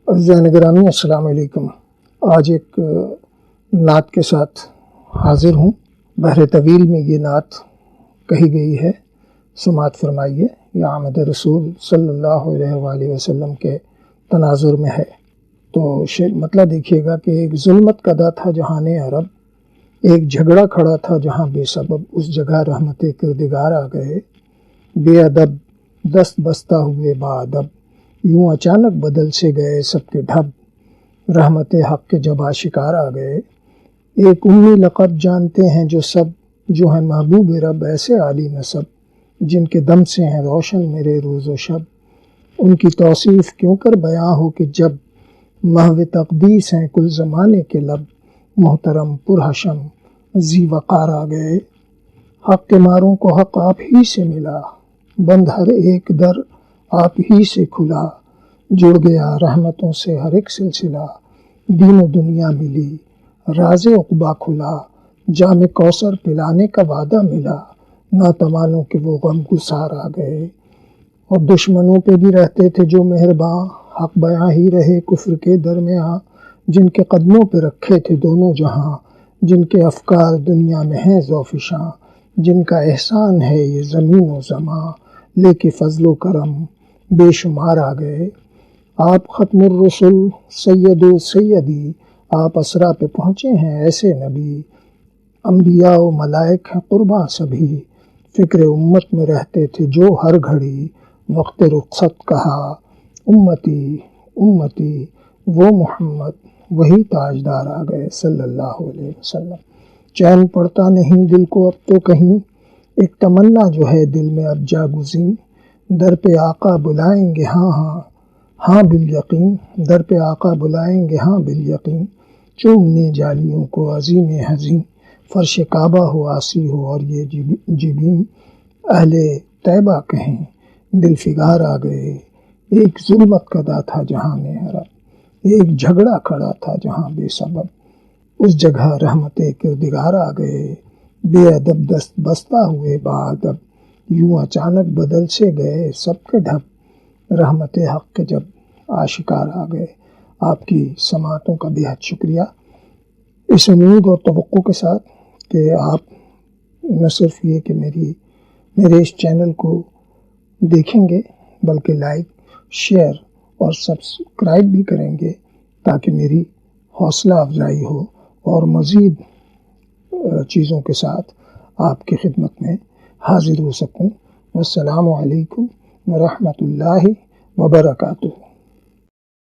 عزیزان گرامی، السلام علیکم۔ آج ایک نعت کے ساتھ حاضر ہوں۔ بحر طویل میں یہ نعت کہی گئی ہے، سماعت فرمائیے۔ یہ آمد رسول صلی اللہ علیہ وآلہ وسلم کے تناظر میں ہے۔ تو مطلب دیکھیے گا کہ ایک ظلمت کدا تھا جہان عرب، ایک جھگڑا کھڑا تھا جہاں بے سبب، اس جگہ رحمت کردگار آ گئے۔ بے ادب دست بستہ ہوئے با ادب، یوں اچانک بدل سے گئے سب کے ڈھب، رحمت حق کے جب آشکار آ گئے۔ ایک امی لقب جانتے ہیں جو سب، جو ہیں محبوب رب ایسے عالی نسب، جن کے دم سے ہیں روشن میرے روز و شب۔ ان کی توصیف کیوں کر بیاں ہو کہ جب محو تقدیس ہیں کل زمانے کے لب، محترم پرحشم ذی وقار آ گئے۔ حق کے ماروں کو حق آپ ہی سے ملا، بند ہر ایک در آپ ہی سے کھلا، جڑ گیا رحمتوں سے ہر ایک سلسلہ، دین و دنیا ملی راز عقبہ کھلا، جام کوثر پلانے کا وعدہ ملا، ناتوانوں کے وہ غم گسار آ گئے۔ اور دشمنوں پہ بھی رہتے تھے جو مہرباں، حق بیاں ہی رہے کفر کے درمیاں، جن کے قدموں پہ رکھے تھے دونوں جہاں، جن کے افکار دنیا میں ہیں ذوفشاں، جن کا احسان ہے یہ زمین و زماں، لے کے فضل و کرم بے شمار آ گئے۔ آپ ختم الرسل سید و سیدی، آپ اسرا پہ پہنچے ہیں ایسے نبی، انبیاء و ملائک ہیں قرباں سبھی، فکر امت میں رہتے تھے جو ہر گھڑی، وقت رخصت کہا امتی امتی، وہ محمد وہی تاجدار آ گئے صلی اللہ علیہ وسلم۔ چین پڑتا نہیں دل کو اب تو کہیں، ایک تمنا جو ہے دل میں اب جاگزیں، در پہ آقا بلائیں گے ہاں ہاں ہاں بالیقین، در پہ آقا بلائیں گے ہاں بالیقین، چومنے جالیوں کو عظیم حزین، فرش کعبہ ہو آسی ہو اور یہ جبین، اہل طیبہ کہیں دل فگار آ گئے۔ ایک ظلمت کدا تھا جہان عرب، ایک جھگڑا کھڑا تھا جہاں بے سبب، اس جگہ رحمت کردگار آ گئے۔ بے ادب دست بستہ ہوئے با ادب، یوں اچانک بدل سے گئے سب کے ڈھب، رحمت حق کے جب آشکار آ گئے۔ آپ کی سماعتوں کا بے حد شکریہ، اس امید اور توقع کے ساتھ کہ آپ نہ صرف یہ کہ میرے اس چینل کو دیکھیں گے، بلکہ لائک، شیئر اور سبسکرائب بھی کریں گے، تاکہ میری حوصلہ افزائی ہو اور مزید چیزوں کے ساتھ آپ کی خدمت میں حاضر ہو سکوں۔ والسلام علیکم ورحمۃ اللہ وبرکاتہ۔